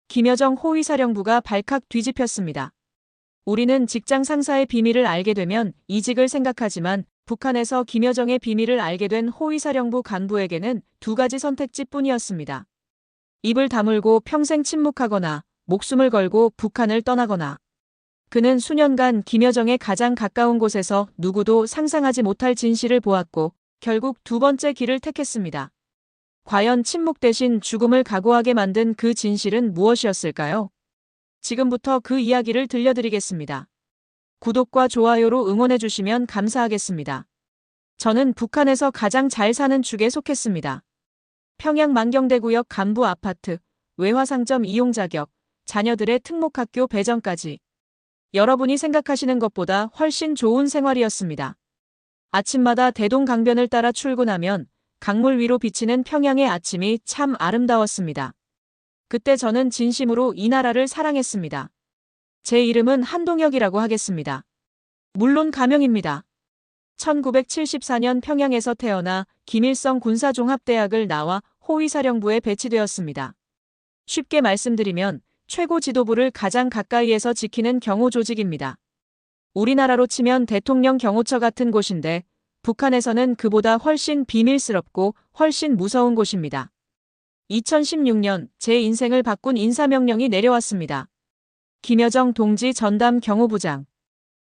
김여정 호위사령부가 발칵 뒤집혔습니다. 우리는 직장 상사의 비밀을 알게 되면 이직을 생각하지만 북한에서 김여정의 비밀을 알게 된 호위사령부 간부에게는 두 가지 선택지뿐이었습니다. 입을 다물고 평생 침묵하거나 목숨을 걸고 북한을 떠나거나. 그는 수년간 김여정의 가장 가까운 곳에서 누구도 상상하지 못할 진실을 보았고 결국 두 번째 길을 택했습니다. 과연 침묵 대신 죽음을 각오하게 만든 그 진실은 무엇이었을까요? 지금부터 그 이야기를 들려드리겠습니다. 구독과 좋아요로 응원해주시면 감사하겠습니다. 저는 북한에서 가장 잘 사는 축에 속했습니다. 평양 만경대구역 간부 아파트, 외화상점 이용 자격, 자녀들의 특목학교 배정까지. 여러분이 생각하시는 것보다 훨씬 좋은 생활이었습니다. 아침마다 대동강변을 따라 출근하면 강물 위로 비치는 평양의 아침이 참 아름다웠습니다. 그때 저는 진심으로 이 나라를 사랑했습니다. 제 이름은 한동혁이라고 하겠습니다. 물론 가명입니다. 1974년 평양에서 태어나 김일성 군사종합대학을 나와 호위사령부에 배치되었습니다. 쉽게 말씀드리면 최고 지도부를 가장 가까이에서 지키는 경호 조직입니다. 우리나라로 치면 대통령 경호처 같은 곳인데 북한에서는 그보다 훨씬 비밀스럽고 훨씬 무서운 곳입니다. 2016년 제 인생을 바꾼 인사명령이 내려왔습니다. 김여정 동지 전담 경호부장.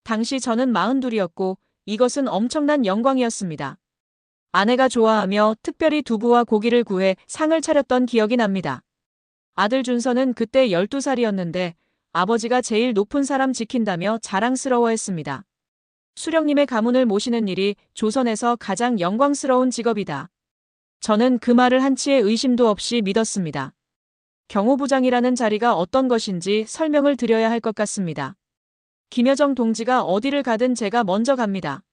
당시 저는 42이었고 이것은 엄청난 영광이었습니다. 아내가 좋아하며 특별히 두부와 고기를 구해 상을 차렸던 기억이 납니다. 아들 준서는 그때 12살이었는데 아버지가 제일 높은 사람 지킨다며 자랑스러워했습니다. 수령님의 가문을 모시는 일이 조선에서 가장 영광스러운 직업이다. 저는 그 말을 한치의 의심도 없이 믿었습니다. 경호부장이라는 자리가 어떤 것인지 설명을 드려야 할 것 같습니다. 김여정 동지가 어디를 가든 제가 먼저 갑니다.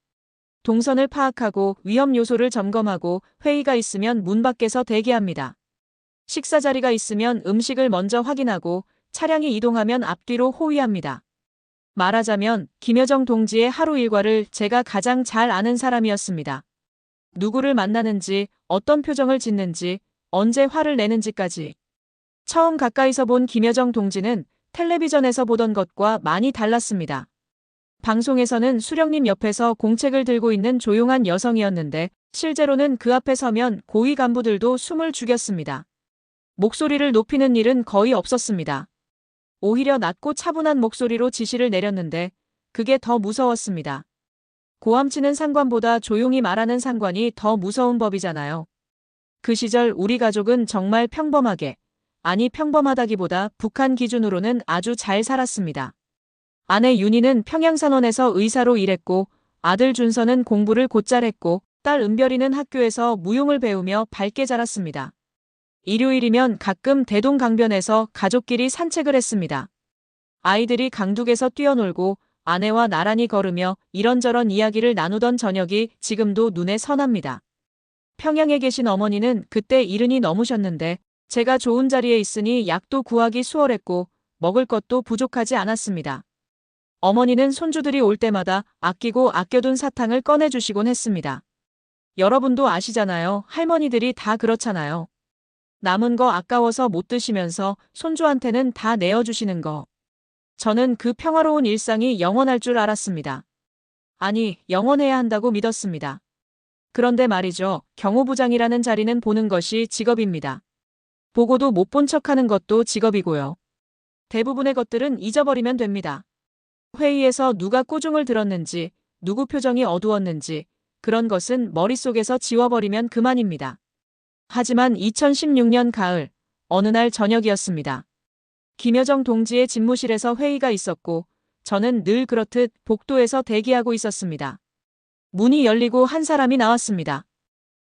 동선을 파악하고 위험 요소를 점검하고 회의가 있으면 문 밖에서 대기합니다. 식사 자리가 있으면 음식을 먼저 확인하고 차량이 이동하면 앞뒤로 호위합니다. 말하자면 김여정 동지의 하루 일과를 제가 가장 잘 아는 사람이었습니다. 누구를 만나는지, 어떤 표정을 짓는지, 언제 화를 내는지까지. 처음 가까이서 본 김여정 동지는 텔레비전에서 보던 것과 많이 달랐습니다. 방송에서는 수령님 옆에서 공책을 들고 있는 조용한 여성이었는데 실제로는 그 앞에 서면 고위 간부들도 숨을 죽였습니다. 목소리를 높이는 일은 거의 없었습니다. 오히려 낮고 차분한 목소리로 지시를 내렸는데 그게 더 무서웠습니다. 고함치는 상관보다 조용히 말하는 상관이 더 무서운 법이잖아요. 그 시절 우리 가족은 정말 평범하게, 아니 평범하다기보다 북한 기준으로는 아주 잘 살았습니다. 아내 윤희는 평양산원에서 의사로 일했고 아들 준서는 공부를 곧잘 했고 딸 은별이는 학교에서 무용을 배우며 밝게 자랐습니다. 일요일이면 가끔 대동강변에서 가족끼리 산책을 했습니다. 아이들이 강둑에서 뛰어놀고 아내와 나란히 걸으며 이런저런 이야기를 나누던 저녁이 지금도 눈에 선합니다. 평양에 계신 어머니는 그때 70이 넘으셨는데 제가 좋은 자리에 있으니 약도 구하기 수월했고 먹을 것도 부족하지 않았습니다. 어머니는 손주들이 올 때마다 아끼고 아껴둔 사탕을 꺼내주시곤 했습니다. 여러분도 아시잖아요. 할머니들이 다 그렇잖아요. 남은 거 아까워서 못 드시면서 손주한테는 다 내어주시는 거. 저는 그 평화로운 일상이 영원할 줄 알았습니다. 아니, 영원해야 한다고 믿었습니다. 그런데 말이죠. 경호부장이라는 자리는 보는 것이 직업입니다. 보고도 못 본 척하는 것도 직업이고요. 대부분의 것들은 잊어버리면 됩니다. 회의에서 누가 꾸중을 들었는지, 누구 표정이 어두웠는지, 그런 것은 머릿속에서 지워버리면 그만입니다. 하지만 2016년 가을, 어느 날 저녁이었습니다. 김여정 동지의 집무실에서 회의가 있었고, 저는 늘 그렇듯 복도에서 대기하고 있었습니다. 문이 열리고 한 사람이 나왔습니다.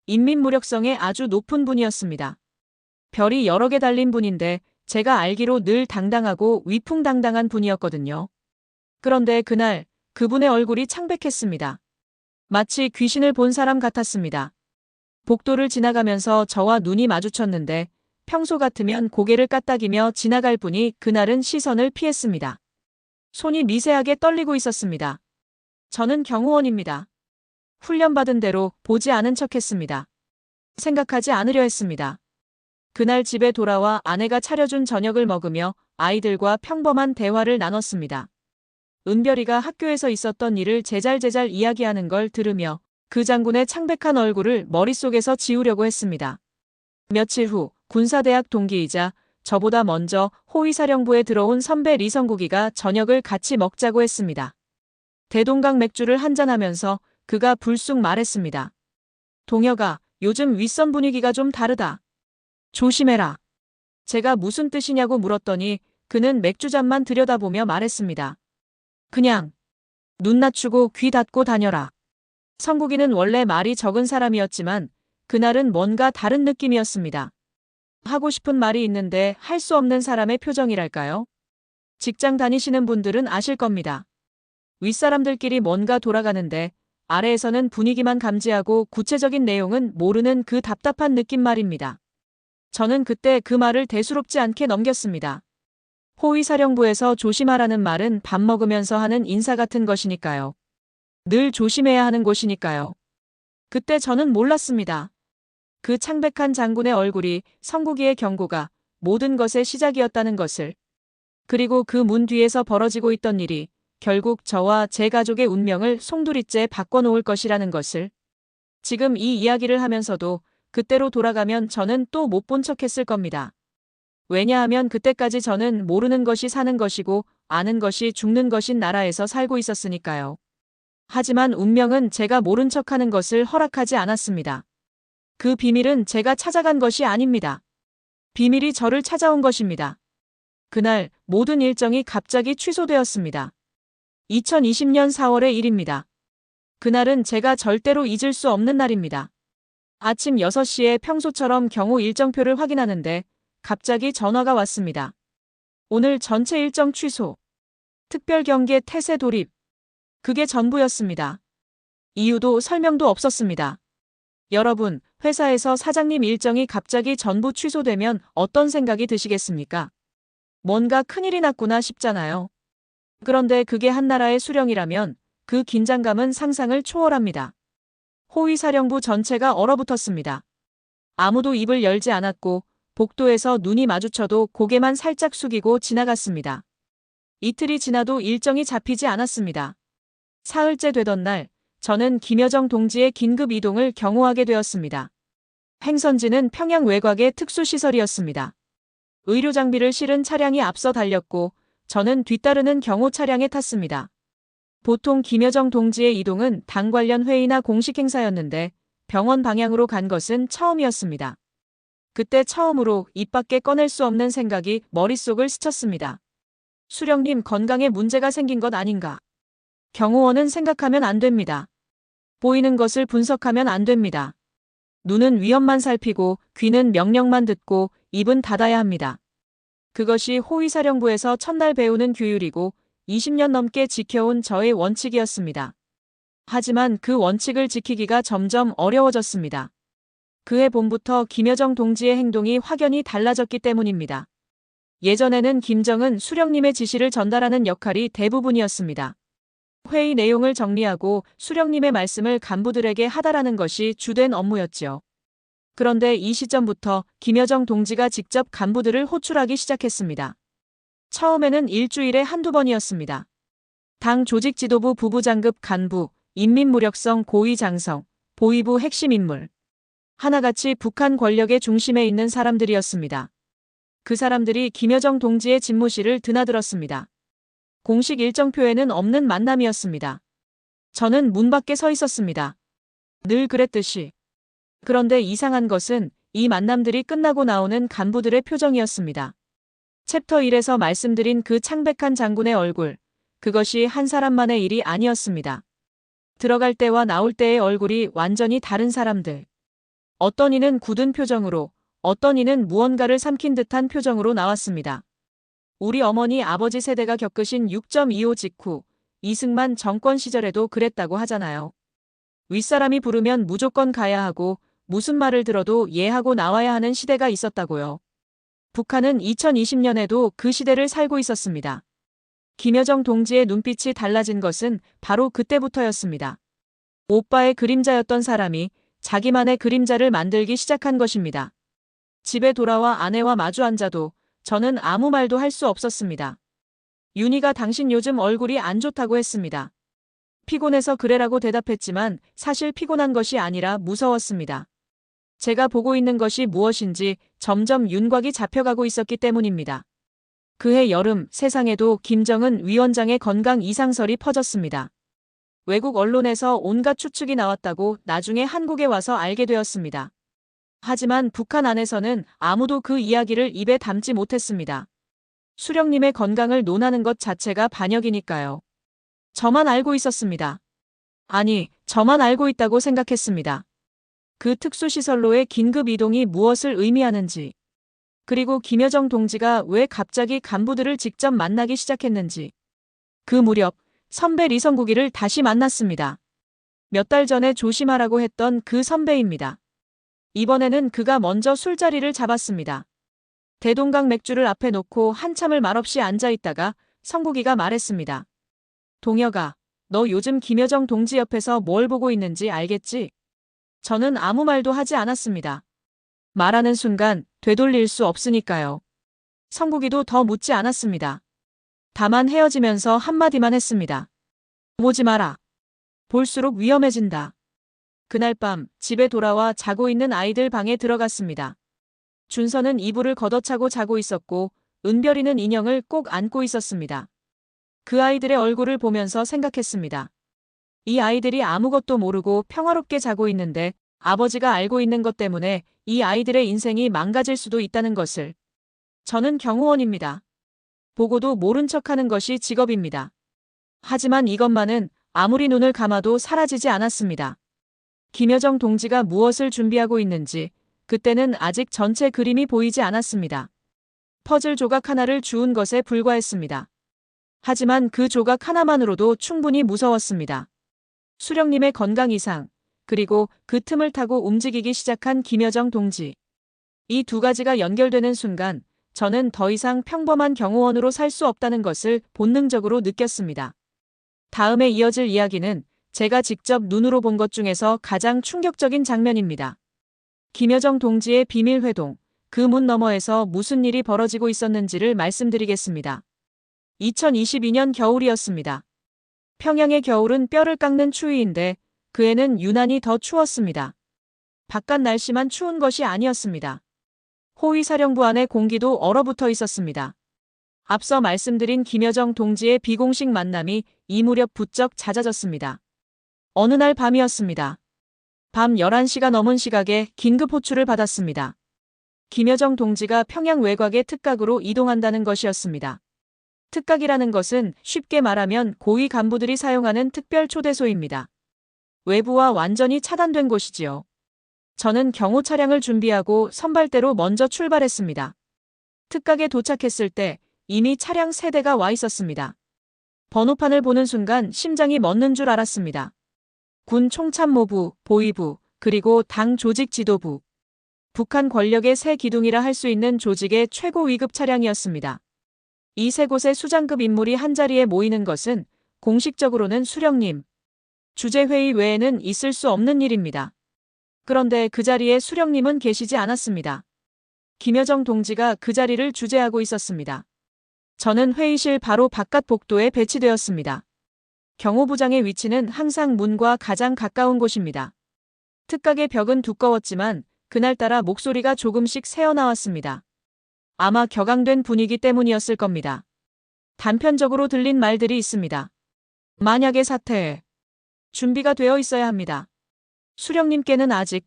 인민무력성의 아주 높은 분이었습니다. 별이 여러 개 달린 분인데, 제가 알기로 늘 당당하고 위풍당당한 분이었거든요. 그런데 그날, 그분의 얼굴이 창백했습니다. 마치 귀신을 본 사람 같았습니다. 복도를 지나가면서 저와 눈이 마주쳤는데 평소 같으면 고개를 까딱이며 지나갈 분이 그날은 시선을 피했습니다. 손이 미세하게 떨리고 있었습니다. 저는 경호원입니다. 훈련받은 대로 보지 않은 척했습니다. 생각하지 않으려 했습니다. 그날 집에 돌아와 아내가 차려준 저녁을 먹으며 아이들과 평범한 대화를 나눴습니다. 은별이가 학교에서 있었던 일을 제잘제잘 이야기하는 걸 들으며 그 장군의 창백한 얼굴을 머릿속에서 지우려고 했습니다. 며칠 후 군사대학 동기이자 저보다 먼저 호위사령부에 들어온 선배 리성국이가 저녁을 같이 먹자고 했습니다. 대동강 맥주를 한잔하면서 그가 불쑥 말했습니다. 동혁아, 요즘 윗선 분위기가 좀 다르다. 조심해라. 제가 무슨 뜻이냐고 물었더니 그는 맥주잔만 들여다보며 말했습니다. 그냥 눈 낮추고 귀 닫고 다녀라. 성국이는 원래 말이 적은 사람이었지만 그날은 뭔가 다른 느낌이었습니다. 하고 싶은 말이 있는데 할 수 없는 사람의 표정이랄까요? 직장 다니시는 분들은 아실 겁니다. 윗사람들끼리 뭔가 돌아가는데 아래에서는 분위기만 감지하고 구체적인 내용은 모르는 그 답답한 느낌 말입니다. 저는 그때 그 말을 대수롭지 않게 넘겼습니다. 호위사령부에서 조심하라는 말은 밥 먹으면서 하는 인사 같은 것이니까요. 늘 조심해야 하는 곳이니까요. 그때 저는 몰랐습니다. 그 창백한 장군의 얼굴이 성국이의 경고가 모든 것의 시작이었다는 것을. 그리고 그 문 뒤에서 벌어지고 있던 일이 결국 저와 제 가족의 운명을 송두리째 바꿔놓을 것이라는 것을. 지금 이 이야기를 하면서도 그때로 돌아가면 저는 또 못 본 척했을 겁니다. 왜냐하면 그때까지 저는 모르는 것이 사는 것이고 아는 것이 죽는 것인 나라에서 살고 있었으니까요. 하지만 운명은 제가 모른 척하는 것을 허락하지 않았습니다. 그 비밀은 제가 찾아간 것이 아닙니다. 비밀이 저를 찾아온 것입니다. 그날 모든 일정이 갑자기 취소되었습니다. 2020년 4월의 일입니다. 그날은 제가 절대로 잊을 수 없는 날입니다. 아침 6시에 평소처럼 경호 일정표를 확인하는데 갑자기 전화가 왔습니다. 오늘 전체 일정 취소. 특별 경계 태세 돌입. 그게 전부였습니다. 이유도 설명도 없었습니다. 여러분, 회사에서 사장님 일정이 갑자기 전부 취소되면 어떤 생각이 드시겠습니까? 뭔가 큰일이 났구나 싶잖아요. 그런데 그게 한나라의 수령이라면 그 긴장감은 상상을 초월합니다. 호위사령부 전체가 얼어붙었습니다. 아무도 입을 열지 않았고 복도에서 눈이 마주쳐도 고개만 살짝 숙이고 지나갔습니다. 이틀이 지나도 일정이 잡히지 않았습니다. 사흘째 되던 날, 저는 김여정 동지의 긴급 이동을 경호하게 되었습니다. 행선지는 평양 외곽의 특수시설이었습니다. 의료 장비를 실은 차량이 앞서 달렸고 저는 뒤따르는 경호 차량에 탔습니다. 보통 김여정 동지의 이동은 당 관련 회의나 공식 행사였는데 병원 방향으로 간 것은 처음이었습니다. 그때 처음으로 입 밖에 꺼낼 수 없는 생각이 머릿속을 스쳤습니다. 수령님 건강에 문제가 생긴 것 아닌가? 경호원은 생각하면 안 됩니다. 보이는 것을 분석하면 안 됩니다. 눈은 위험만 살피고 귀는 명령만 듣고 입은 닫아야 합니다. 그것이 호위사령부에서 첫날 배우는 규율이고 20년 넘게 지켜온 저의 원칙이었습니다. 하지만 그 원칙을 지키기가 점점 어려워졌습니다. 그해 봄부터 김여정 동지의 행동이 확연히 달라졌기 때문입니다. 예전에는 김정은 수령님의 지시를 전달하는 역할이 대부분이었습니다. 회의 내용을 정리하고 수령님의 말씀을 간부들에게 하달하는 것이 주된 업무였지요. 그런데 이 시점부터 김여정 동지가 직접 간부들을 호출하기 시작했습니다. 처음에는 일주일에 한두 번이었습니다. 당 조직지도부 부부장급 간부, 인민무력성 고위장성, 보위부 핵심 인물. 하나같이 북한 권력의 중심에 있는 사람들이었습니다. 그 사람들이 김여정 동지의 집무실을 드나들었습니다. 공식 일정표에는 없는 만남이었습니다. 저는 문 밖에 서 있었습니다. 늘 그랬듯이. 그런데 이상한 것은 이 만남들이 끝나고 나오는 간부들의 표정이었습니다. 챕터 1에서 말씀드린 그 창백한 장군의 얼굴, 그것이 한 사람만의 일이 아니었습니다. 들어갈 때와 나올 때의 얼굴이 완전히 다른 사람들. 어떤 이는 굳은 표정으로, 어떤 이는 무언가를 삼킨 듯한 표정으로 나왔습니다. 우리 어머니 아버지 세대가 겪으신 6.25 직후 이승만 정권 시절에도 그랬다고 하잖아요. 윗사람이 부르면 무조건 가야 하고 무슨 말을 들어도 예하고 나와야 하는 시대가 있었다고요. 북한은 2020년에도 그 시대를 살고 있었습니다. 김여정 동지의 눈빛이 달라진 것은 바로 그때부터였습니다. 오빠의 그림자였던 사람이 자기만의 그림자를 만들기 시작한 것입니다. 집에 돌아와 아내와 마주 앉아도 저는 아무 말도 할 수 없었습니다. 윤희가 당신 요즘 얼굴이 안 좋다고 했습니다. 피곤해서 그래라고 대답했지만 사실 피곤한 것이 아니라 무서웠습니다. 제가 보고 있는 것이 무엇인지 점점 윤곽이 잡혀가고 있었기 때문입니다. 그해 여름 세상에도 김정은 위원장의 건강 이상설이 퍼졌습니다. 외국 언론에서 온갖 추측이 나왔다고 나중에 한국에 와서 알게 되었습니다. 하지만 북한 안에서는 아무도 그 이야기를 입에 담지 못했습니다. 수령님의 건강을 논하는 것 자체가 반역이니까요. 저만 알고 있었습니다. 아니, 저만 알고 있다고 생각했습니다. 그 특수시설로의 긴급 이동이 무엇을 의미하는지, 그리고 김여정 동지가 왜 갑자기 간부들을 직접 만나기 시작했는지. 그 무렵 선배 리성국이를 다시 만났습니다. 몇 달 전에 조심하라고 했던 그 선배입니다. 이번에는 그가 먼저 술자리를 잡았습니다. 대동강 맥주를 앞에 놓고 한참을 말없이 앉아있다가 성국이가 말했습니다. 동혁아, 너 요즘 김여정 동지 옆에서 뭘 보고 있는지 알겠지? 저는 아무 말도 하지 않았습니다. 말하는 순간 되돌릴 수 없으니까요. 성국이도 더 묻지 않았습니다. 다만 헤어지면서 한마디만 했습니다. 오지 마라. 볼수록 위험해진다. 그날 밤 집에 돌아와 자고 있는 아이들 방에 들어갔습니다. 준서는 이불을 걷어차고 자고 있었고 은별이는 인형을 꼭 안고 있었습니다. 그 아이들의 얼굴을 보면서 생각했습니다. 이 아이들이 아무것도 모르고 평화롭게 자고 있는데 아버지가 알고 있는 것 때문에 이 아이들의 인생이 망가질 수도 있다는 것을. 저는 경호원입니다. 보고도 모른 척하는 것이 직업입니다. 하지만 이것만은 아무리 눈을 감아도 사라지지 않았습니다. 김여정 동지가 무엇을 준비하고 있는지 그때는 아직 전체 그림이 보이지 않았습니다. 퍼즐 조각 하나를 주운 것에 불과했습니다. 하지만 그 조각 하나만으로도 충분히 무서웠습니다. 수령님의 건강 이상, 그리고 그 틈을 타고 움직이기 시작한 김여정 동지. 이 두 가지가 연결되는 순간 저는 더 이상 평범한 경호원으로 살 수 없다는 것을 본능적으로 느꼈습니다. 다음에 이어질 이야기는 제가 직접 눈으로 본 것 중에서 가장 충격적인 장면입니다. 김여정 동지의 비밀 회동, 그 문 너머에서 무슨 일이 벌어지고 있었는지를 말씀드리겠습니다. 2022년 겨울이었습니다. 평양의 겨울은 뼈를 깎는 추위인데 그 해는 유난히 더 추웠습니다. 바깥 날씨만 추운 것이 아니었습니다. 호위사령부 안의 공기도 얼어붙어 있었습니다. 앞서 말씀드린 김여정 동지의 비공식 만남이 이 무렵 부쩍 잦아졌습니다. 어느 날 밤이었습니다. 밤 11시가 넘은 시각에 긴급 호출을 받았습니다. 김여정 동지가 평양 외곽의 특각으로 이동한다는 것이었습니다. 특각이라는 것은 쉽게 말하면 고위 간부들이 사용하는 특별 초대소입니다. 외부와 완전히 차단된 곳이지요. 저는 경호 차량을 준비하고 선발대로 먼저 출발했습니다. 특각에 도착했을 때 이미 차량 3대가 와 있었습니다. 번호판을 보는 순간 심장이 멎는 줄 알았습니다. 군 총참모부, 보위부, 그리고 당 조직 지도부. 북한 권력의 새 기둥이라 할 수 있는 조직의 최고 위급 차량이었습니다. 이 세 곳의 수장급 인물이 한자리에 모이는 것은 공식적으로는 수령님, 주재회의 외에는 있을 수 없는 일입니다. 그런데 그 자리에 수령님은 계시지 않았습니다. 김여정 동지가 그 자리를 주재하고 있었습니다. 저는 회의실 바로 바깥 복도에 배치되었습니다. 경호부장의 위치는 항상 문과 가장 가까운 곳입니다. 특각의 벽은 두꺼웠지만 그날따라 목소리가 조금씩 새어나왔습니다. 아마 격앙된 분위기 때문이었을 겁니다. 단편적으로 들린 말들이 있습니다. 만약의 사태에 준비가 되어 있어야 합니다. 수령님께는 아직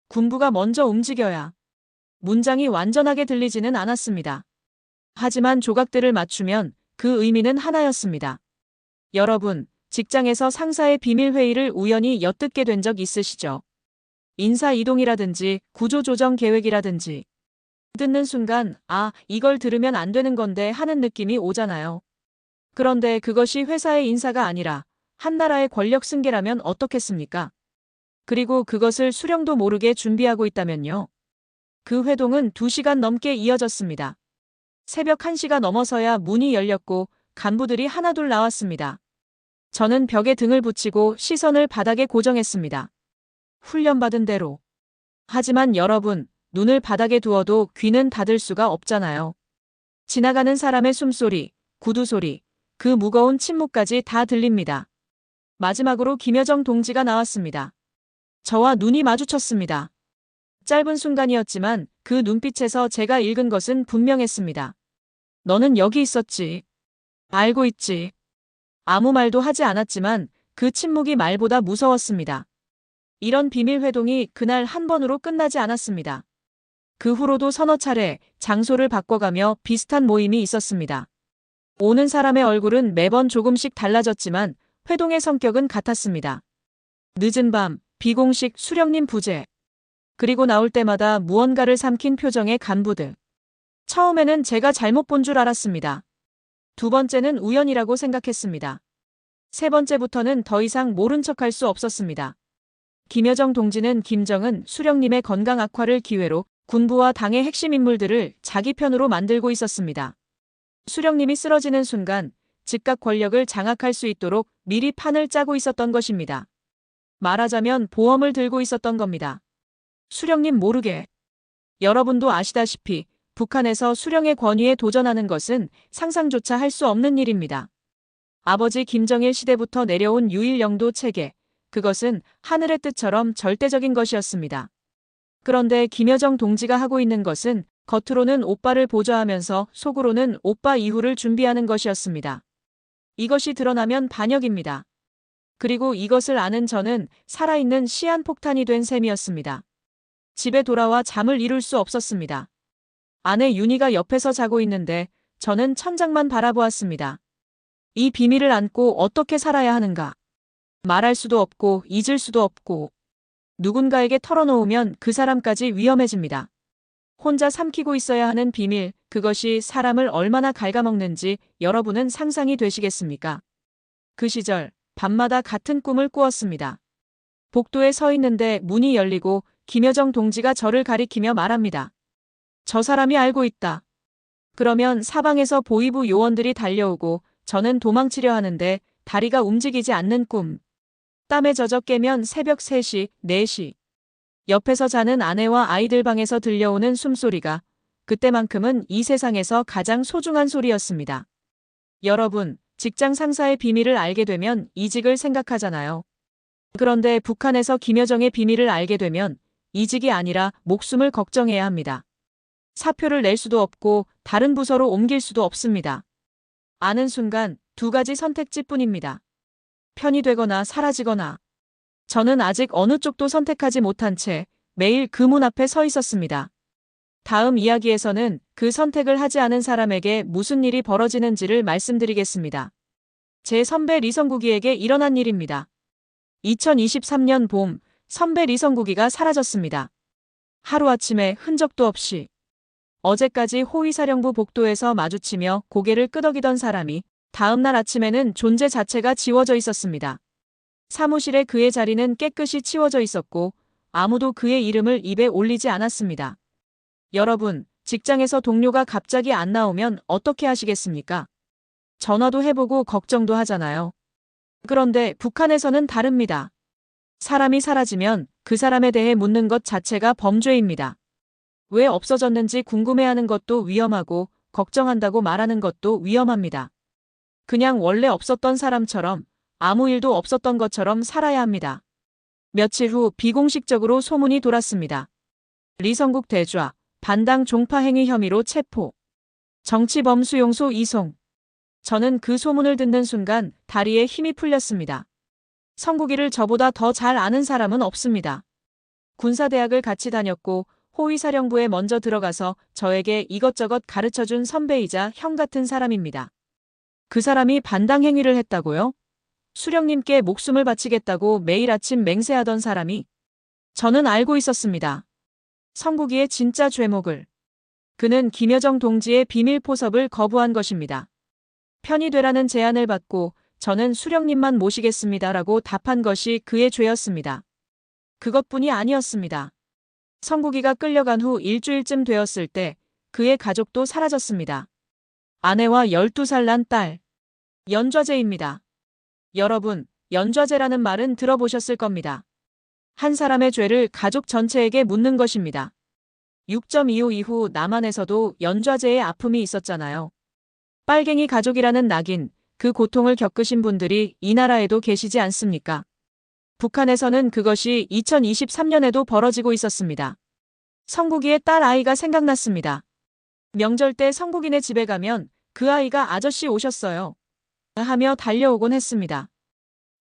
군부가 먼저 움직여야. 문장이 완전하게 들리지는 않았습니다. 하지만 조각들을 맞추면 그 의미는 하나였습니다. 여러분, 직장에서 상사의 비밀 회의를 우연히 엿듣게 된 적 있으시죠? 인사 이동이라든지 구조조정 계획이라든지. 듣는 순간, 아, 이걸 들으면 안 되는 건데 하는 느낌이 오잖아요. 그런데 그것이 회사의 인사가 아니라 한 나라의 권력 승계라면 어떻겠습니까? 그리고 그것을 수령도 모르게 준비하고 있다면요. 그 회동은 2시간 넘게 이어졌습니다. 새벽 1시가 넘어서야 문이 열렸고 간부들이 하나둘 나왔습니다. 저는 벽에 등을 붙이고 시선을 바닥에 고정했습니다. 훈련받은 대로. 하지만 여러분, 눈을 바닥에 두어도 귀는 닫을 수가 없잖아요. 지나가는 사람의 숨소리, 구두 소리, 그 무거운 침묵까지 다 들립니다. 마지막으로 김여정 동지가 나왔습니다. 저와 눈이 마주쳤습니다. 짧은 순간이었지만 그 눈빛에서 제가 읽은 것은 분명했습니다. 너는 여기 있었지. 알고 있지. 아무 말도 하지 않았지만 그 침묵이 말보다 무서웠습니다. 이런 비밀 회동이 그날 한 번으로 끝나지 않았습니다. 그 후로도 서너 차례 장소를 바꿔가며 비슷한 모임이 있었습니다. 오는 사람의 얼굴은 매번 조금씩 달라졌지만 회동의 성격은 같았습니다. 늦은 밤, 비공식 수령님 부재. 그리고 나올 때마다 무언가를 삼킨 표정의 간부들. 처음에는 제가 잘못 본 줄 알았습니다. 두 번째는 우연이라고 생각했습니다. 세 번째부터는 더 이상 모른 척할 수 없었습니다. 김여정 동지는 김정은 수령님의 건강 악화를 기회로 군부와 당의 핵심 인물들을 자기 편으로 만들고 있었습니다. 수령님이 쓰러지는 순간 즉각 권력을 장악할 수 있도록 미리 판을 짜고 있었던 것입니다. 말하자면 보험을 들고 있었던 겁니다. 수령님 모르게. 여러분도 아시다시피 북한에서 수령의 권위에 도전하는 것은 상상조차 할 수 없는 일입니다. 아버지 김정일 시대부터 내려온 유일영도 체계, 그것은 하늘의 뜻처럼 절대적인 것이었습니다. 그런데 김여정 동지가 하고 있는 것은 겉으로는 오빠를 보좌하면서 속으로는 오빠 이후를 준비하는 것이었습니다. 이것이 드러나면 반역입니다. 그리고 이것을 아는 저는 살아있는 시한폭탄이 된 셈이었습니다. 집에 돌아와 잠을 이룰 수 없었습니다. 아내 윤희가 옆에서 자고 있는데 저는 천장만 바라보았습니다. 이 비밀을 안고 어떻게 살아야 하는가? 말할 수도 없고 잊을 수도 없고 누군가에게 털어놓으면 그 사람까지 위험해집니다. 혼자 삼키고 있어야 하는 비밀, 그것이 사람을 얼마나 갉아먹는지 여러분은 상상이 되시겠습니까? 그 시절 밤마다 같은 꿈을 꾸었습니다. 복도에 서 있는데 문이 열리고 김여정 동지가 저를 가리키며 말합니다. 저 사람이 알고 있다. 그러면 사방에서 보위부 요원들이 달려오고 저는 도망치려 하는데 다리가 움직이지 않는 꿈. 땀에 젖어 깨면 새벽 3시, 4시. 옆에서 자는 아내와 아이들 방에서 들려오는 숨소리가 그때만큼은 이 세상에서 가장 소중한 소리였습니다. 여러분, 직장 상사의 비밀을 알게 되면 이직을 생각하잖아요. 그런데 북한에서 김여정의 비밀을 알게 되면 이직이 아니라 목숨을 걱정해야 합니다. 사표를 낼 수도 없고 다른 부서로 옮길 수도 없습니다. 아는 순간 두 가지 선택지뿐입니다. 편이 되거나 사라지거나. 저는 아직 어느 쪽도 선택하지 못한 채 매일 그 문 앞에 서 있었습니다. 다음 이야기에서는 그 선택을 하지 않은 사람에게 무슨 일이 벌어지는지를 말씀드리겠습니다. 제 선배 리성국이에게 일어난 일입니다. 2023년 봄, 선배 리성국이가 사라졌습니다. 하루아침에 흔적도 없이. 어제까지 호위사령부 복도에서 마주치며 고개를 끄덕이던 사람이 다음 날 아침에는 존재 자체가 지워져 있었습니다. 사무실에 그의 자리는 깨끗이 치워져 있었고 아무도 그의 이름을 입에 올리지 않았습니다. 여러분, 직장에서 동료가 갑자기 안 나오면 어떻게 하시겠습니까? 전화도 해보고 걱정도 하잖아요. 그런데 북한에서는 다릅니다. 사람이 사라지면 그 사람에 대해 묻는 것 자체가 범죄입니다. 왜 없어졌는지 궁금해하는 것도 위험하고 걱정한다고 말하는 것도 위험합니다. 그냥 원래 없었던 사람처럼 아무 일도 없었던 것처럼 살아야 합니다. 며칠 후 비공식적으로 소문이 돌았습니다. 리성국 대좌, 반당 종파 행위 혐의로 체포. 정치범수용소 이송. 저는 그 소문을 듣는 순간 다리에 힘이 풀렸습니다. 성국이를 저보다 더 잘 아는 사람은 없습니다. 군사대학을 같이 다녔고 호위사령부에 먼저 들어가서 저에게 이것저것 가르쳐준 선배이자 형 같은 사람입니다. 그 사람이 반당 행위를 했다고요? 수령님께 목숨을 바치겠다고 매일 아침 맹세하던 사람이. 저는 알고 있었습니다. 성국이의 진짜 죄목을. 그는 김여정 동지의 비밀 포섭을 거부한 것입니다. 편이 되라는 제안을 받고 저는 수령님만 모시겠습니다라고 답한 것이 그의 죄였습니다. 그것뿐이 아니었습니다. 성국이가 끌려간 후 일주일쯤 되었을 때 그의 가족도 사라졌습니다. 아내와 12살 난 딸. 연좌제입니다. 여러분, 연좌제라는 말은 들어보셨을 겁니다. 한 사람의 죄를 가족 전체에게 묻는 것입니다. 6.25 이후 남한에서도 연좌제의 아픔이 있었잖아요. 빨갱이 가족이라는 낙인, 그 고통을 겪으신 분들이 이 나라에도 계시지 않습니까? 북한에서는 그것이 2023년에도 벌어지고 있었습니다. 성국이의 딸 아이가 생각났습니다. 명절 때 성국이네 집에 가면 그 아이가 아저씨 오셨어요 하며 달려오곤 했습니다.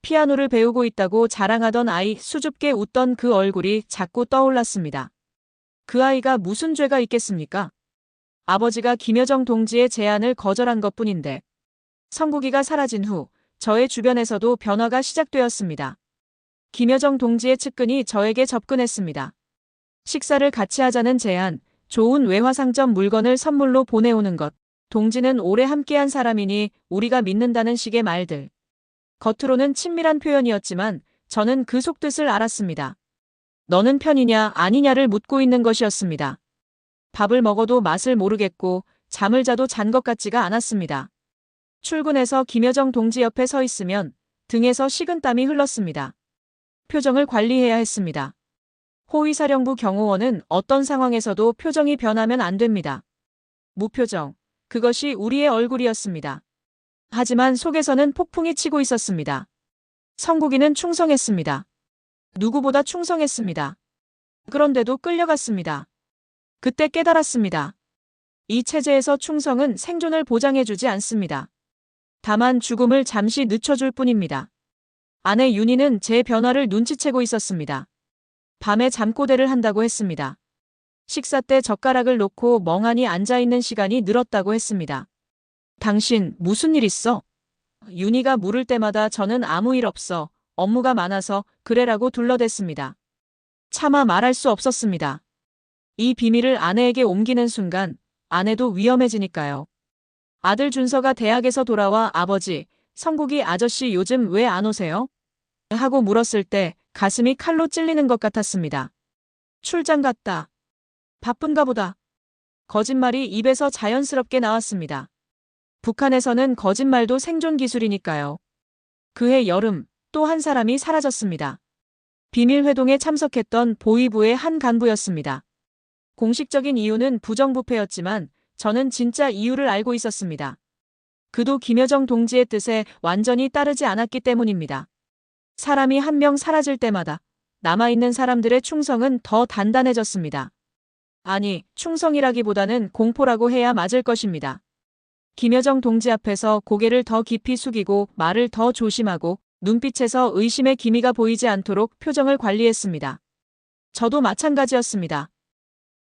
피아노를 배우고 있다고 자랑하던 아이, 수줍게 웃던 그 얼굴이 자꾸 떠올랐습니다. 그 아이가 무슨 죄가 있겠습니까? 아버지가 김여정 동지의 제안을 거절한 것뿐인데. 성국이가 사라진 후 저의 주변에서도 변화가 시작되었습니다. 김여정 동지의 측근이 저에게 접근했습니다. 식사를 같이 하자는 제안, 좋은 외화상점 물건을 선물로 보내오는 것, 동지는 오래 함께한 사람이니 우리가 믿는다는 식의 말들. 겉으로는 친밀한 표현이었지만 저는 그 속뜻을 알았습니다. 너는 편이냐 아니냐를 묻고 있는 것이었습니다. 밥을 먹어도 맛을 모르겠고 잠을 자도 잔 것 같지가 않았습니다. 출근해서 김여정 동지 옆에 서 있으면 등에서 식은땀이 흘렀습니다. 표정을 관리해야 했습니다. 호위사령부 경호원은 어떤 상황에서도 표정이 변하면 안 됩니다. 무표정, 그것이 우리의 얼굴이었습니다. 하지만 속에서는 폭풍이 치고 있었습니다. 성국이는 충성했습니다. 누구보다 충성했습니다. 그런데도 끌려갔습니다. 그때 깨달았습니다. 이 체제에서 충성은 생존을 보장해주지 않습니다. 다만 죽음을 잠시 늦춰줄 뿐입니다. 아내 윤희는 제 변화를 눈치채고 있었습니다. 밤에 잠꼬대를 한다고 했습니다. 식사 때 젓가락을 놓고 멍하니 앉아있는 시간이 늘었다고 했습니다. 당신 무슨 일 있어? 윤희가 물을 때마다 저는 아무 일 없어, 업무가 많아서 그래라고 둘러댔습니다. 차마 말할 수 없었습니다. 이 비밀을 아내에게 옮기는 순간 아내도 위험해지니까요. 아들 준서가 대학에서 돌아와 아버지, 성국이 아저씨 요즘 왜 안 오세요? 하고 물었을 때 가슴이 칼로 찔리는 것 같았습니다. 출장 갔다. 바쁜가 보다. 거짓말이 입에서 자연스럽게 나왔습니다. 북한에서는 거짓말도 생존 기술이니까요. 그해 여름 또 한 사람이 사라졌습니다. 비밀회동에 참석했던 보위부의 한 간부였습니다. 공식적인 이유는 부정부패였지만 저는 진짜 이유를 알고 있었습니다. 그도 김여정 동지의 뜻에 완전히 따르지 않았기 때문입니다. 사람이 한 명 사라질 때마다 남아있는 사람들의 충성은 더 단단해졌습니다. 아니, 충성이라기보다는 공포라고 해야 맞을 것입니다. 김여정 동지 앞에서 고개를 더 깊이 숙이고 말을 더 조심하고 눈빛에서 의심의 기미가 보이지 않도록 표정을 관리했습니다. 저도 마찬가지였습니다.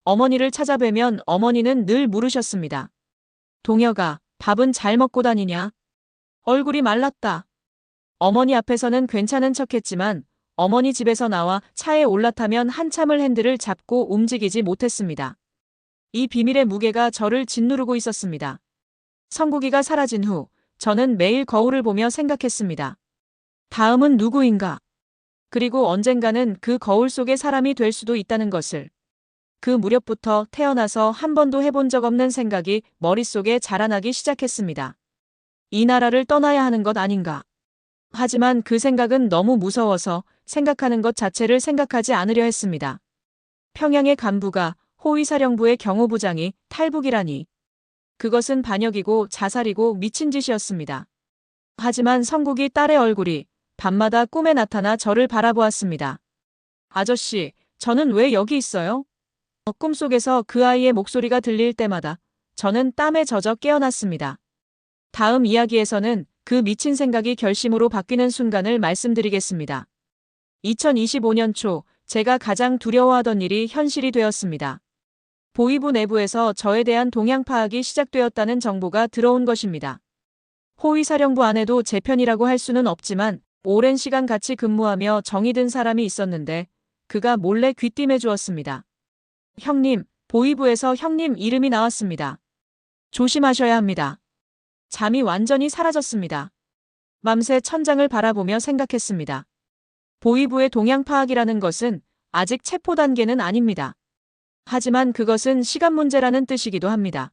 어머니를 찾아뵈면 어머니는 늘 물으셨습니다. 동혁아, 밥은 잘 먹고 다니냐? 얼굴이 말랐다. 어머니 앞에서는 괜찮은 척했지만 어머니 집에서 나와 차에 올라타면 한참을 핸들을 잡고 움직이지 못했습니다. 이 비밀의 무게가 저를 짓누르고 있었습니다. 성국이가 사라진 후 저는 매일 거울을 보며 생각했습니다. 다음은 누구인가? 그리고 언젠가는 그 거울 속의 사람이 될 수도 있다는 것을. 그 무렵부터 태어나서 한 번도 해본 적 없는 생각이 머릿속에 자라나기 시작했습니다. 이 나라를 떠나야 하는 것 아닌가? 하지만 그 생각은 너무 무서워서 생각하는 것 자체를 생각하지 않으려 했습니다. 평양의 간부가 호위사령부의 경호부장이 탈북이라니. 그것은 반역이고 자살이고 미친 짓이었습니다. 하지만 성국이 딸의 얼굴이 밤마다 꿈에 나타나 저를 바라보았습니다. 아저씨, 저는 왜 여기 있어요? 꿈속에서 그 아이의 목소리가 들릴 때마다 저는 땀에 젖어 깨어났습니다. 다음 이야기에서는 그 미친 생각이 결심으로 바뀌는 순간을 말씀드리겠습니다. 2025년 초 제가 가장 두려워하던 일이 현실이 되었습니다. 보위부 내부에서 저에 대한 동향 파악이 시작되었다는 정보가 들어온 것입니다. 호위사령부 안에도 제 편이라고 할 수는 없지만 오랜 시간 같이 근무하며 정이 든 사람이 있었는데 그가 몰래 귀띔해 주었습니다. 형님, 보위부에서 형님 이름이 나왔습니다. 조심하셔야 합니다. 잠이 완전히 사라졌습니다. 밤새 천장을 바라보며 생각했습니다. 보위부의 동향 파악이라는 것은 아직 체포 단계는 아닙니다. 하지만 그것은 시간 문제라는 뜻이기도 합니다.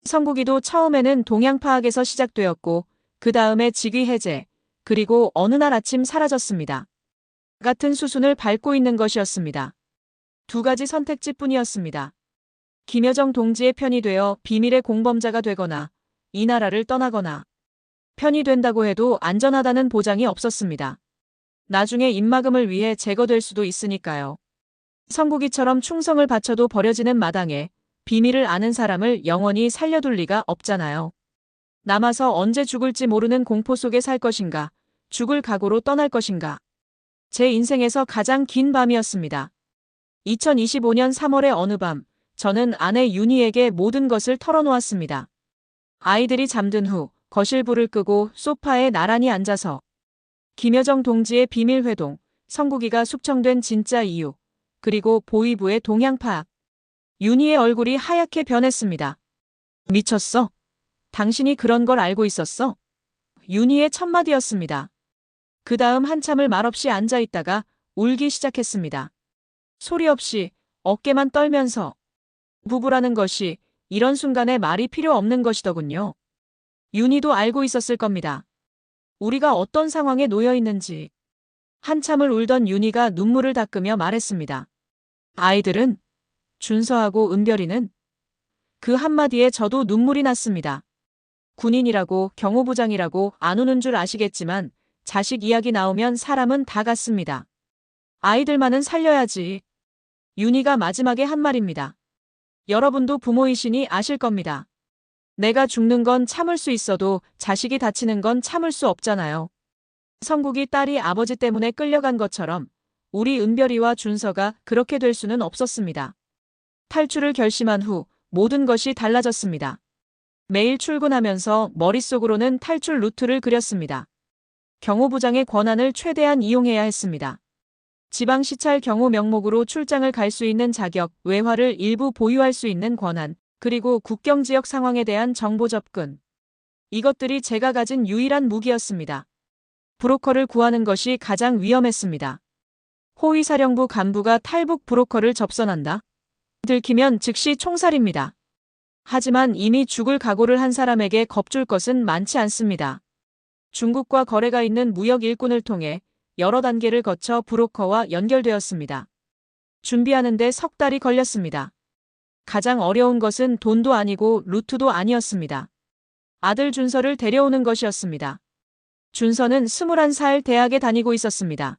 성국이도 처음에는 동향 파악에서 시작되었고 그 다음에 직위 해제, 그리고 어느 날 아침 사라졌습니다. 같은 수순을 밟고 있는 것이었습니다. 두 가지 선택지뿐이었습니다. 김여정 동지의 편이 되어 비밀의 공범자가 되거나 이 나라를 떠나거나 편이 된다고 해도 안전하다는 보장이 없었습니다. 나중에 입막음을 위해 제거될 수도 있으니까요. 성국이처럼 충성을 바쳐도 버려지는 마당에 비밀을 아는 사람을 영원히 살려둘 리가 없잖아요. 남아서 언제 죽을지 모르는 공포 속에 살 것인가, 죽을 각오로 떠날 것인가. 제 인생에서 가장 긴 밤이었습니다. 2025년 3월의 어느 밤, 저는 아내 윤희에게 모든 것을 털어놓았습니다. 아이들이 잠든 후 거실 불을 끄고 소파에 나란히 앉아서 김여정 동지의 비밀 회동, 성국이가 숙청된 진짜 이유, 그리고 보위부의 동향 파악. 윤희의 얼굴이 하얗게 변했습니다. 미쳤어? 당신이 그런 걸 알고 있었어? 윤희의 첫 마디였습니다. 그 다음 한참을 말없이 앉아 있다가 울기 시작했습니다. 소리 없이 어깨만 떨면서 부부라는 것이 이런 순간에 말이 필요 없는 것이더군요. 윤희도 알고 있었을 겁니다. 우리가 어떤 상황에 놓여 있는지. 한참을 울던 윤희가 눈물을 닦으며 말했습니다. 아이들은? 준서하고 은별이는? 그 한마디에 저도 눈물이 났습니다. 군인이라고 경호부장이라고 안 우는 줄 아시겠지만 자식 이야기 나오면 사람은 다 갔습니다. 아이들만은 살려야지. 윤희가 마지막에 한 말입니다. 여러분도 부모이시니 아실 겁니다. 내가 죽는 건 참을 수 있어도 자식이 다치는 건 참을 수 없잖아요. 성국이 딸이 아버지 때문에 끌려간 것처럼 우리 은별이와 준서가 그렇게 될 수는 없었습니다. 탈출을 결심한 후 모든 것이 달라졌습니다. 매일 출근하면서 머릿속으로는 탈출 루트를 그렸습니다. 경호부장의 권한을 최대한 이용해야 했습니다. 지방시찰 경호 명목으로 출장을 갈 수 있는 자격, 외화를 일부 보유할 수 있는 권한, 그리고 국경지역 상황에 대한 정보 접근. 이것들이 제가 가진 유일한 무기였습니다. 브로커를 구하는 것이 가장 위험했습니다. 호위사령부 간부가 탈북 브로커를 접선한다? 들키면 즉시 총살입니다. 하지만 이미 죽을 각오를 한 사람에게 겁줄 것은 많지 않습니다. 중국과 거래가 있는 무역 일꾼을 통해 여러 단계를 거쳐 브로커와 연결되었습니다. 준비하는 데 석 달이 걸렸습니다. 가장 어려운 것은 돈도 아니고 루트도 아니었습니다. 아들 준서를 데려오는 것이었습니다. 준서는 21살 대학에 다니고 있었습니다.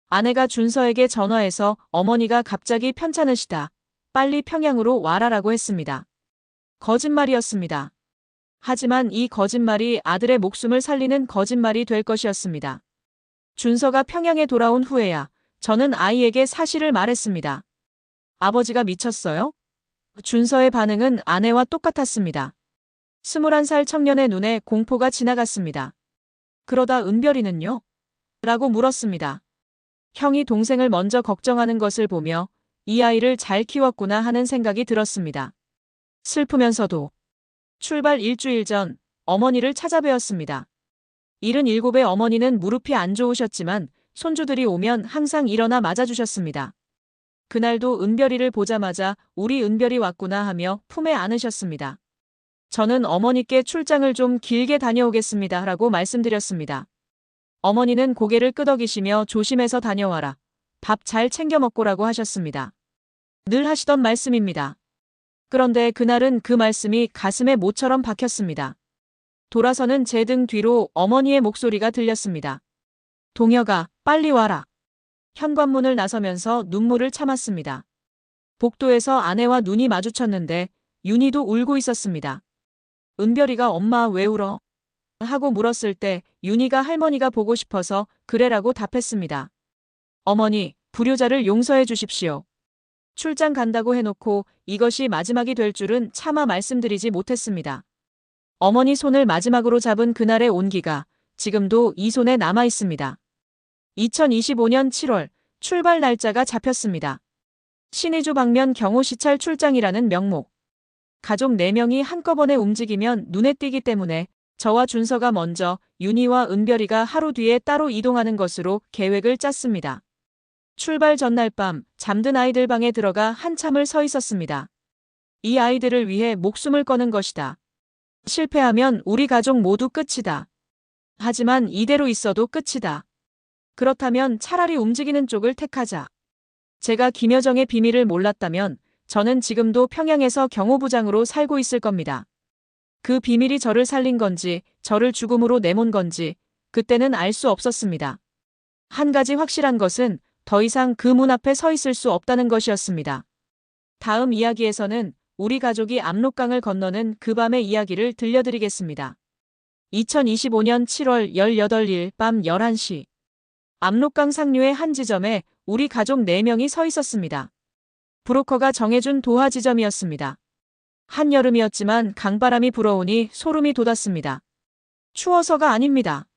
아내가 준서에게 전화해서 어머니가 갑자기 편찮으시다. 빨리 평양으로 와라라고 했습니다. 거짓말이었습니다. 하지만 이 거짓말이 아들의 목숨을 살리는 거짓말이 될 것이었습니다. 준서가 평양에 돌아온 후에야 저는 아이에게 사실을 말했습니다. 아버지가 미쳤어요? 준서의 반응은 아내와 똑같았습니다. 21살 청년의 눈에 공포가 지나갔습니다. 그러다 은별이는요? 라고 물었습니다. 형이 동생을 먼저 걱정하는 것을 보며 이 아이를 잘 키웠구나 하는 생각이 들었습니다. 슬프면서도 출발 일주일 전 어머니를 찾아뵈었습니다. 77의 어머니는 무릎이 안 좋으셨지만 손주들이 오면 항상 일어나 맞아주셨습니다. 그날도 은별이를 보자마자 우리 은별이 왔구나 하며 품에 안으셨습니다. 저는 어머니께 출장을 좀 길게 다녀오겠습니다 라고 말씀드렸습니다. 어머니는 고개를 끄덕이시며 조심해서 다녀와라. 밥 잘 챙겨 먹고라고 하셨습니다. 늘 하시던 말씀입니다. 그런데 그날은 그 말씀이 가슴에 모처럼 박혔습니다. 돌아서는 제 등 뒤로 어머니의 목소리가 들렸습니다. 동혁아, 빨리 와라. 현관문을 나서면서 눈물을 참았습니다. 복도에서 아내와 눈이 마주쳤는데 윤희도 울고 있었습니다. 은별이가 엄마 왜 울어? 하고 물었을 때 윤희가 할머니가 보고 싶어서 그래라고 답했습니다. 어머니, 불효자를 용서해 주십시오. 출장 간다고 해놓고 이것이 마지막이 될 줄은 차마 말씀드리지 못했습니다. 어머니 손을 마지막으로 잡은 그날의 온기가 지금도 이 손에 남아 있습니다. 2025년 7월 출발 날짜가 잡혔습니다. 신의주 방면 경호시찰 출장이라는 명목. 가족 4명이 한꺼번에 움직이면 눈에 띄기 때문에 저와 준서가 먼저 윤희와 은별이가 하루 뒤에 따로 이동하는 것으로 계획을 짰습니다. 출발 전날 밤 잠든 아이들 방에 들어가 한참을 서 있었습니다. 이 아이들을 위해 목숨을 거는 것이다. 실패하면 우리 가족 모두 끝이다. 하지만 이대로 있어도 끝이다. 그렇다면 차라리 움직이는 쪽을 택하자. 제가 김여정의 비밀을 몰랐다면 저는 지금도 평양에서 경호부장으로 살고 있을 겁니다. 그 비밀이 저를 살린 건지, 저를 죽음으로 내몬 건지, 그때는 알 수 없었습니다. 한 가지 확실한 것은 더 이상 그 문 앞에 서 있을 수 없다는 것이었습니다. 다음 이야기에서는 우리 가족이 압록강을 건너는 그 밤의 이야기를 들려드리겠습니다. 2025년 7월 18일 밤 11시. 압록강 상류의 한 지점에 우리 가족 4명이 서 있었습니다. 브로커가 정해준 도하 지점이었습니다. 한여름이었지만 강바람이 불어오니 소름이 돋았습니다. 추워서가 아닙니다.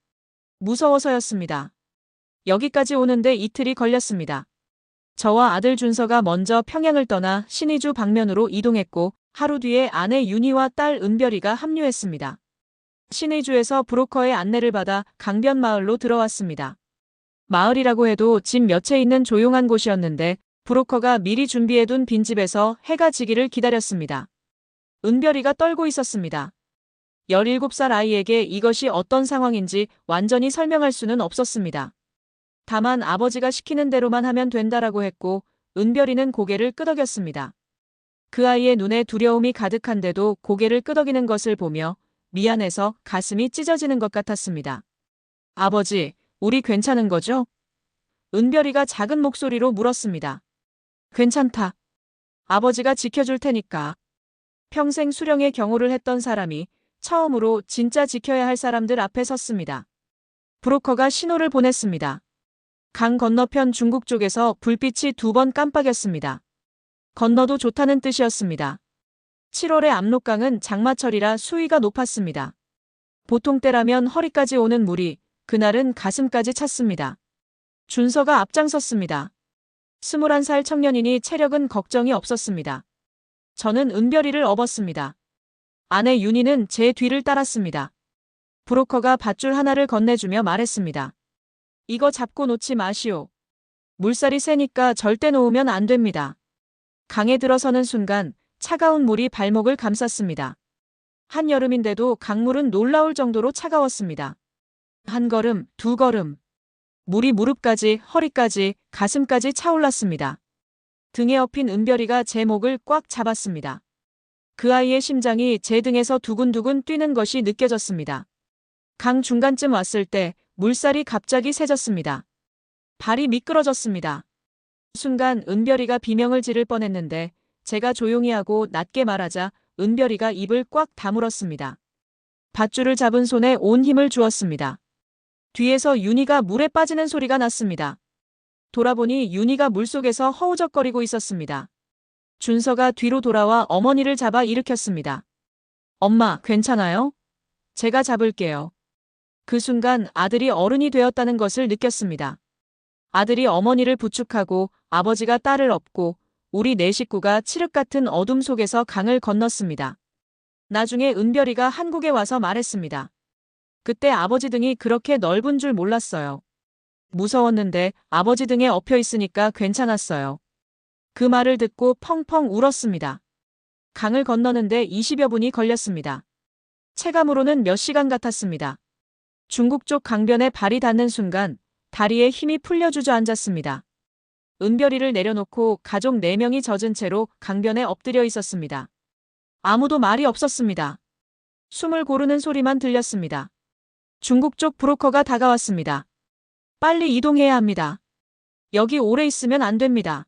무서워서였습니다. 여기까지 오는데 이틀이 걸렸습니다. 저와 아들 준서가 먼저 평양을 떠나 신의주 방면으로 이동했고 하루 뒤에 아내 윤희와 딸 은별이가 합류했습니다. 신의주에서 브로커의 안내를 받아 강변마을로 들어왔습니다. 마을이라고 해도 집 몇 채 있는 조용한 곳이었는데 브로커가 미리 준비해둔 빈집에서 해가 지기를 기다렸습니다. 은별이가 떨고 있었습니다. 17살 아이에게 이것이 어떤 상황인지 완전히 설명할 수는 없었습니다. 다만 아버지가 시키는 대로만 하면 된다라고 했고 은별이는 고개를 끄덕였습니다. 그 아이의 눈에 두려움이 가득한데도 고개를 끄덕이는 것을 보며 미안해서 가슴이 찢어지는 것 같았습니다. 아버지, 우리 괜찮은 거죠? 은별이가 작은 목소리로 물었습니다. 괜찮다. 아버지가 지켜줄 테니까. 평생 수령의 경호를 했던 사람이 처음으로 진짜 지켜야 할 사람들 앞에 섰습니다. 브로커가 신호를 보냈습니다. 강 건너편 중국 쪽에서 불빛이 2번 깜빡였습니다. 건너도 좋다는 뜻이었습니다. 7월의 압록강은 장마철이라 수위가 높았습니다. 보통 때라면 허리까지 오는 물이 그날은 가슴까지 찼습니다. 준서가 앞장섰습니다. 21살 청년이니 체력은 걱정이 없었습니다. 저는 은별이를 업었습니다. 아내 윤희는 제 뒤를 따랐습니다. 브로커가 밧줄 하나를 건네주며 말했습니다. 이거 잡고 놓지 마시오. 물살이 세니까 절대 놓으면 안 됩니다. 강에 들어서는 순간 차가운 물이 발목을 감쌌습니다. 한여름인데도 강물은 놀라울 정도로 차가웠습니다. 한 걸음, 2걸음. 물이 무릎까지, 허리까지, 가슴까지 차올랐습니다. 등에 업힌 은별이가 제 목을 꽉 잡았습니다. 그 아이의 심장이 제 등에서 두근두근 뛰는 것이 느껴졌습니다. 강 중간쯤 왔을 때 물살이 갑자기 세졌습니다. 발이 미끄러졌습니다. 순간 은별이가 비명을 지를 뻔했는데 제가 조용히 하고 낮게 말하자 은별이가 입을 꽉 다물었습니다. 밧줄을 잡은 손에 온 힘을 주었습니다. 뒤에서 윤희가 물에 빠지는 소리가 났습니다. 돌아보니 윤희가 물속에서 허우적거리고 있었습니다. 준서가 뒤로 돌아와 어머니를 잡아 일으켰습니다. 엄마, 괜찮아요? 제가 잡을게요. 그 순간 아들이 어른이 되었다는 것을 느꼈습니다. 아들이 어머니를 부축하고 아버지가 딸을 업고 우리 4식구가 칠흑 같은 어둠 속에서 강을 건넜습니다. 나중에 은별이가 한국에 와서 말했습니다. 그때 아버지 등이 그렇게 넓은 줄 몰랐어요. 무서웠는데 아버지 등에 엎여 있으니까 괜찮았어요. 그 말을 듣고 펑펑 울었습니다. 강을 건너는데 20여 분이 걸렸습니다. 체감으로는 몇 시간 같았습니다. 중국 쪽 강변에 발이 닿는 순간 다리에 힘이 풀려 주저앉았습니다. 은별이를 내려놓고 가족 4명이 젖은 채로 강변에 엎드려 있었습니다. 아무도 말이 없었습니다. 숨을 고르는 소리만 들렸습니다. 중국 쪽 브로커가 다가왔습니다. 빨리 이동해야 합니다. 여기 오래 있으면 안 됩니다.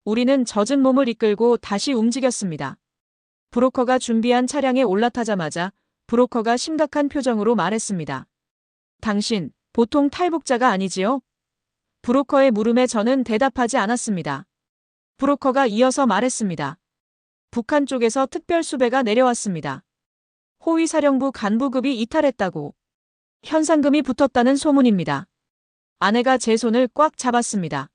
우리는 젖은 몸을 이끌고 다시 움직였습니다. 브로커가 준비한 차량에 올라타자마자 브로커가 심각한 표정으로 말했습니다. 당신, 보통 탈북자가 아니지요? 브로커의 물음에 저는 대답하지 않았습니다. 브로커가 이어서 말했습니다. 북한 쪽에서 특별수배가 내려왔습니다. 호위사령부 간부급이 이탈했다고. 현상금이 붙었다는 소문입니다. 아내가 제 손을 꽉 잡았습니다.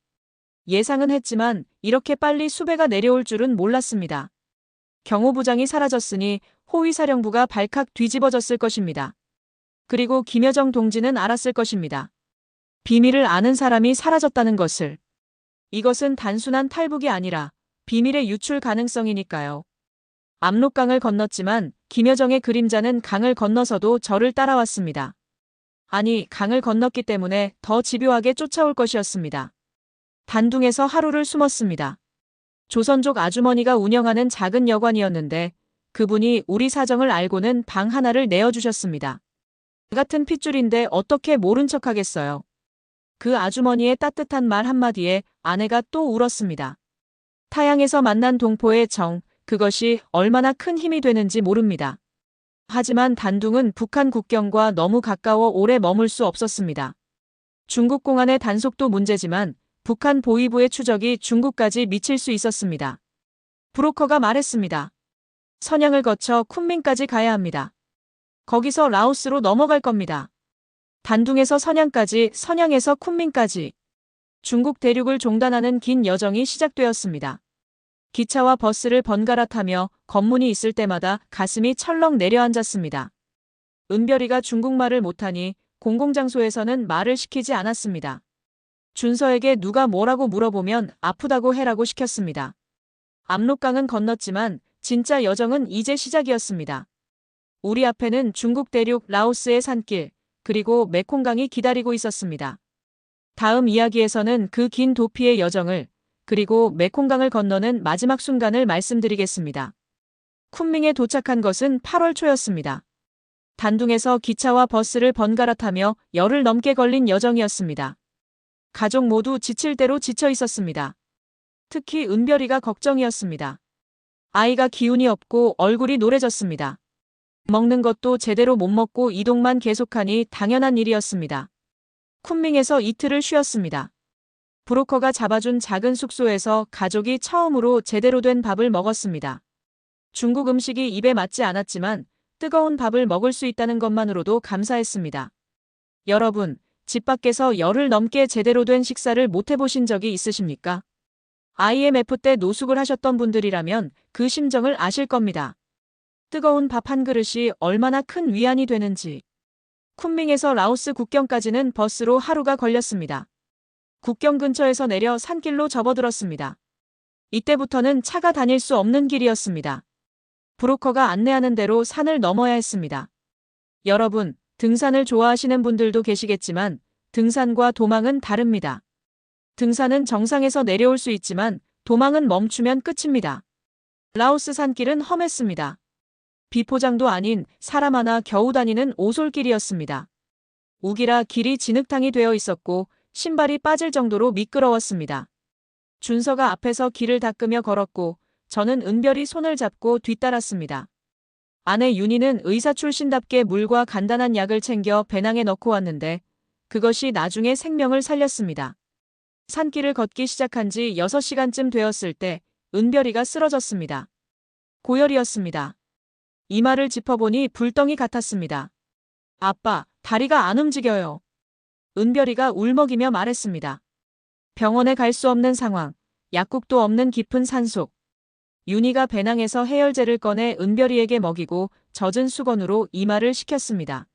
예상은 했지만 이렇게 빨리 수배가 내려올 줄은 몰랐습니다. 경호부장이 사라졌으니 호위사령부가 발칵 뒤집어졌을 것입니다. 그리고 김여정 동지는 알았을 것입니다. 비밀을 아는 사람이 사라졌다는 것을. 이것은 단순한 탈북이 아니라 비밀의 유출 가능성이니까요. 압록강을 건넜지만 김여정의 그림자는 강을 건너서도 저를 따라왔습니다. 아니, 강을 건넜기 때문에 더 집요하게 쫓아올 것이었습니다. 단둥에서 하루를 숨었습니다. 조선족 아주머니가 운영하는 작은 여관이었는데 그분이 우리 사정을 알고는 방 하나를 내어주셨습니다. 같은 핏줄인데 어떻게 모른 척하겠어요. 그 아주머니의 따뜻한 말 한마디에 아내가 또 울었습니다. 타양에서 만난 동포의 정, 그것이 얼마나 큰 힘이 되는지 모릅니다. 하지만 단둥은 북한 국경과 너무 가까워 오래 머물 수 없었습니다. 중국 공안의 단속도 문제지만 북한 보위부의 추적이 중국까지 미칠 수 있었습니다. 브로커가 말했습니다. 선양을 거쳐 쿤민까지 가야 합니다. 거기서 라오스로 넘어갈 겁니다. 단둥에서 선양까지, 선양에서 쿤민까지. 중국 대륙을 종단하는 긴 여정이 시작되었습니다. 기차와 버스를 번갈아 타며 검문이 있을 때마다 가슴이 철렁 내려앉았습니다. 은별이가 중국말을 못하니 공공장소에서는 말을 시키지 않았습니다. 준서에게 누가 뭐라고 물어보면 아프다고 해라고 시켰습니다. 압록강은 건넜지만 진짜 여정은 이제 시작이었습니다. 우리 앞에는 중국 대륙 라오스의 산길, 그리고 메콩강이 기다리고 있었습니다. 다음 이야기에서는 그 긴 도피의 여정을, 그리고 메콩강을 건너는 마지막 순간을 말씀드리겠습니다. 쿤밍에 도착한 것은 8월 초였습니다. 단둥에서 기차와 버스를 번갈아 타며 열흘 넘게 걸린 여정이었습니다. 가족 모두 지칠 대로 지쳐 있었습니다. 특히 은별이가 걱정이었습니다. 아이가 기운이 없고 얼굴이 노래졌습니다. 먹는 것도 제대로 못 먹고 이동만 계속하니 당연한 일이었습니다. 쿤밍에서 이틀을 쉬었습니다. 브로커가 잡아준 작은 숙소에서 가족이 처음으로 제대로 된 밥을 먹었습니다. 중국 음식이 입에 맞지 않았지만 뜨거운 밥을 먹을 수 있다는 것만으로도 감사했습니다. 여러분, 집 밖에서 열흘 넘게 제대로 된 식사를 못 해보신 적이 있으십니까? IMF 때 노숙을 하셨던 분들이라면 그 심정을 아실 겁니다. 뜨거운 밥 한 그릇이 얼마나 큰 위안이 되는지. 쿤밍에서 라오스 국경까지는 버스로 하루가 걸렸습니다. 국경 근처에서 내려 산길로 접어들었습니다. 이때부터는 차가 다닐 수 없는 길이었습니다. 브로커가 안내하는 대로 산을 넘어야 했습니다. 여러분, 등산을 좋아하시는 분들도 계시겠지만 등산과 도망은 다릅니다. 등산은 정상에서 내려올 수 있지만 도망은 멈추면 끝입니다. 라오스 산길은 험했습니다. 비포장도 아닌 사람 하나 겨우 다니는 오솔길이었습니다. 우기라 길이 진흙탕이 되어 있었고 신발이 빠질 정도로 미끄러웠습니다. 준서가 앞에서 길을 닦으며 걸었고 저는 은별이 손을 잡고 뒤따랐습니다. 아내 윤희는 의사 출신답게 물과 간단한 약을 챙겨 배낭에 넣고 왔는데 그것이 나중에 생명을 살렸습니다. 산길을 걷기 시작한 지 6시간쯤 되었을 때 은별이가 쓰러졌습니다. 고열이었습니다. 이마를 짚어보니 불덩이 같았습니다. 아빠, 다리가 안 움직여요. 은별이가 울먹이며 말했습니다. 병원에 갈 수 없는 상황, 약국도 없는 깊은 산속. 윤희가 배낭에서 해열제를 꺼내 은별이에게 먹이고 젖은 수건으로 이마를 식혔습니다.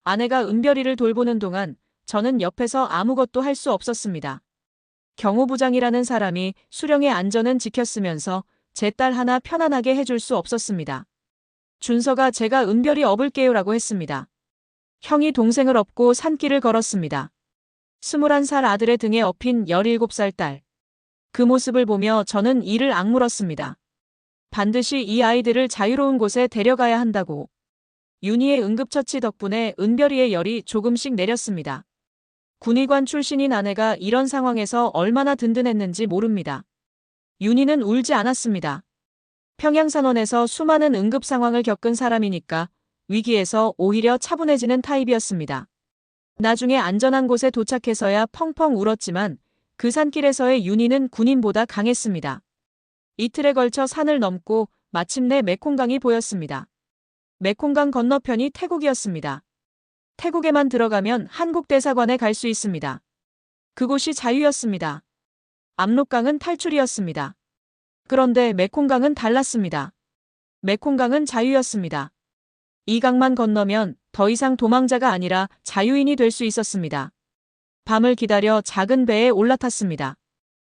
아내가 은별이를 돌보는 동안 저는 옆에서 아무것도 할 수 없었습니다. 경호부장이라는 사람이 수령의 안전은 지켰으면서 제 딸 하나 편안하게 해줄 수 없었습니다. 준서가 제가 은별이 업을게요라고 했습니다. 형이 동생을 업고 산길을 걸었습니다. 21살 아들의 등에 업힌 17살 딸. 그 모습을 보며 저는 이를 악물었습니다. 반드시 이 아이들을 자유로운 곳에 데려가야 한다고. 윤희의 응급처치 덕분에 은별이의 열이 조금씩 내렸습니다. 군의관 출신인 아내가 이런 상황에서 얼마나 든든했는지 모릅니다. 윤희는 울지 않았습니다. 평양산원에서 수많은 응급 상황을 겪은 사람이니까 위기에서 오히려 차분해지는 타입이었습니다. 나중에 안전한 곳에 도착해서야 펑펑 울었지만 그 산길에서의 윤희는 군인보다 강했습니다. 이틀에 걸쳐 산을 넘고 마침내 메콩강이 보였습니다. 메콩강 건너편이 태국이었습니다. 태국에만 들어가면 한국 대사관에 갈 수 있습니다. 그곳이 자유였습니다. 압록강은 탈출이었습니다. 그런데 메콩강은 달랐습니다. 메콩강은 자유였습니다. 이 강만 건너면 더 이상 도망자가 아니라 자유인이 될 수 있었습니다. 밤을 기다려 작은 배에 올라탔습니다.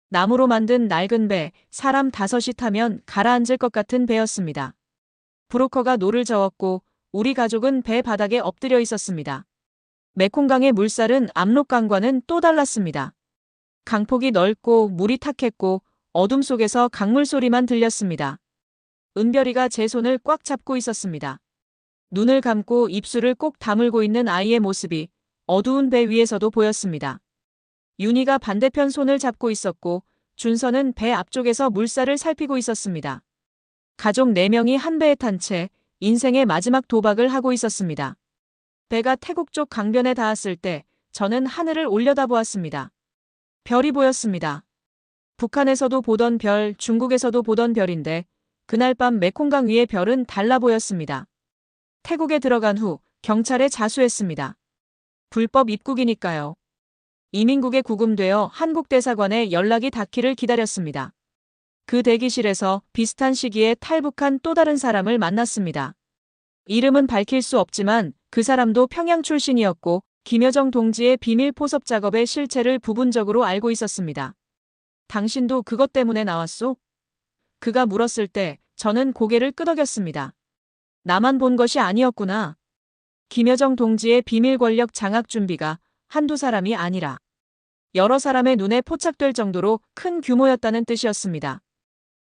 나무로 만든 낡은 배, 사람 5이 타면 가라앉을 것 같은 배였습니다. 브로커가 노를 저었고 우리 가족은 배 바닥에 엎드려 있었습니다. 메콩강의 물살은 압록강과는 또 달랐습니다. 강폭이 넓고 물이 탁했고 어둠 속에서 강물 소리만 들렸습니다. 은별이가 제 손을 꽉 잡고 있었습니다. 눈을 감고 입술을 꼭 다물고 있는 아이의 모습이 어두운 배 위에서도 보였습니다. 윤희가 반대편 손을 잡고 있었고 준서는 배 앞쪽에서 물살을 살피고 있었습니다. 가족 4명이 한 배에 탄 채 인생의 마지막 도박을 하고 있었습니다. 배가 태국 쪽 강변에 닿았을 때 저는 하늘을 올려다보았습니다. 별이 보였습니다. 북한에서도 보던 별, 중국에서도 보던 별인데 그날 밤 메콩강 위의 별은 달라 보였습니다. 태국에 들어간 후 경찰에 자수했습니다. 불법 입국이니까요. 이민국에 구금되어 한국 대사관에 연락이 닿기를 기다렸습니다. 그 대기실에서 비슷한 시기에 탈북한 또 다른 사람을 만났습니다. 이름은 밝힐 수 없지만 그 사람도 평양 출신이었고 김여정 동지의 비밀 포섭 작업의 실체를 부분적으로 알고 있었습니다. 당신도 그것 때문에 나왔소? 그가 물었을 때 저는 고개를 끄덕였습니다. 나만 본 것이 아니었구나. 김여정 동지의 비밀 권력 장악 준비가 한두 사람이 아니라 여러 사람의 눈에 포착될 정도로 큰 규모였다는 뜻이었습니다.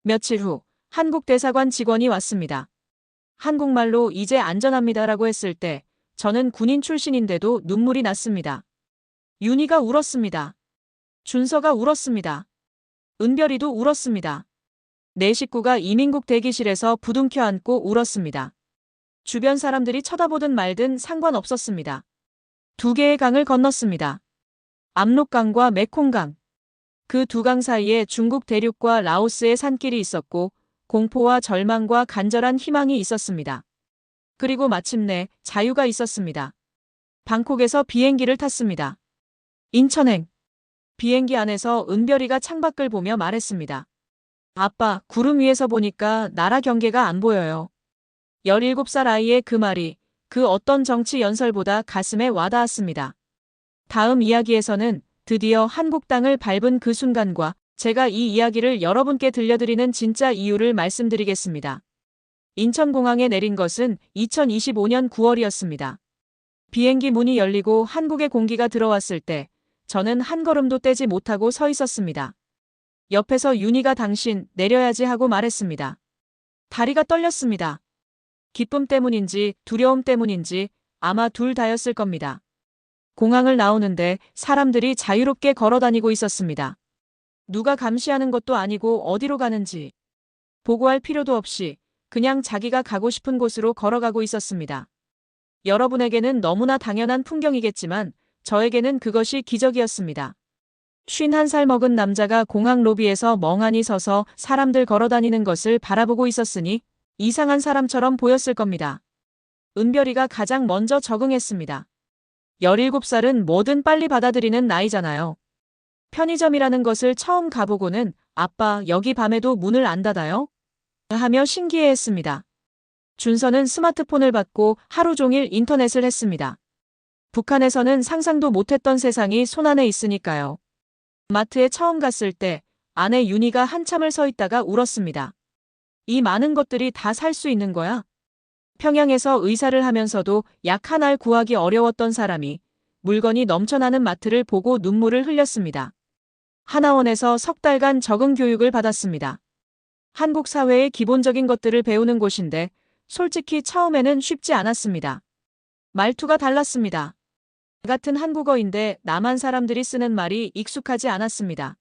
며칠 후 한국 대사관 직원이 왔습니다. 한국말로 이제 안전합니다라고 했을 때 저는 군인 출신인데도 눈물이 났습니다. 윤희가 울었습니다. 준서가 울었습니다. 은별이도 울었습니다. 내 식구가 이민국 대기실에서 부둥켜 안고 울었습니다. 주변 사람들이 쳐다보든 말든 상관없었습니다. 2개의 강을 건넜습니다. 압록강과 메콩강. 그 2강 사이에 중국 대륙과 라오스의 산길이 있었고 공포와 절망과 간절한 희망이 있었습니다. 그리고 마침내 자유가 있었습니다. 방콕에서 비행기를 탔습니다. 인천행. 비행기 안에서 은별이가 창밖을 보며 말했습니다. 아빠, 구름 위에서 보니까 나라 경계가 안 보여요. 17살 아이의 그 말이 그 어떤 정치 연설보다 가슴에 와닿았습니다. 다음 이야기에서는 드디어 한국 땅을 밟은 그 순간과 제가 이 이야기를 여러분께 들려드리는 진짜 이유를 말씀드리겠습니다. 인천공항에 내린 것은 2025년 9월이었습니다. 비행기 문이 열리고 한국의 공기가 들어왔을 때 저는 한 걸음도 떼지 못하고 서 있었습니다. 옆에서 윤희가 당신 내려야지 하고 말했습니다. 다리가 떨렸습니다. 기쁨 때문인지 두려움 때문인지 아마 둘 다였을 겁니다. 공항을 나오는데 사람들이 자유롭게 걸어다니고 있었습니다. 누가 감시하는 것도 아니고 어디로 가는지 보고할 필요도 없이 그냥 자기가 가고 싶은 곳으로 걸어가고 있었습니다. 여러분에게는 너무나 당연한 풍경이겠지만 저에게는 그것이 기적이었습니다. 51살 먹은 남자가 공항 로비에서 멍하니 서서 사람들 걸어다니는 것을 바라보고 있었으니 이상한 사람처럼 보였을 겁니다. 은별이가 가장 먼저 적응했습니다. 17살은 뭐든 빨리 받아들이는 나이잖아요. 편의점이라는 것을 처음 가보고는 아빠 여기 밤에도 문을 안 닫아요? 하며 신기해했습니다. 준서는 스마트폰을 받고 하루 종일 인터넷을 했습니다. 북한에서는 상상도 못했던 세상이 손안에 있으니까요. 마트에 처음 갔을 때 아내 윤희가 한참을 서 있다가 울었습니다. 이 많은 것들이 다 살 수 있는 거야? 평양에서 의사를 하면서도 약 하나를 구하기 어려웠던 사람이 물건이 넘쳐나는 마트를 보고 눈물을 흘렸습니다. 하나원에서 석 달간 적응 교육을 받았습니다. 한국 사회의 기본적인 것들을 배우는 곳인데 솔직히 처음에는 쉽지 않았습니다. 말투가 달랐습니다. 같은 한국어인데 남한 사람들이 쓰는 말이 익숙하지 않았습니다.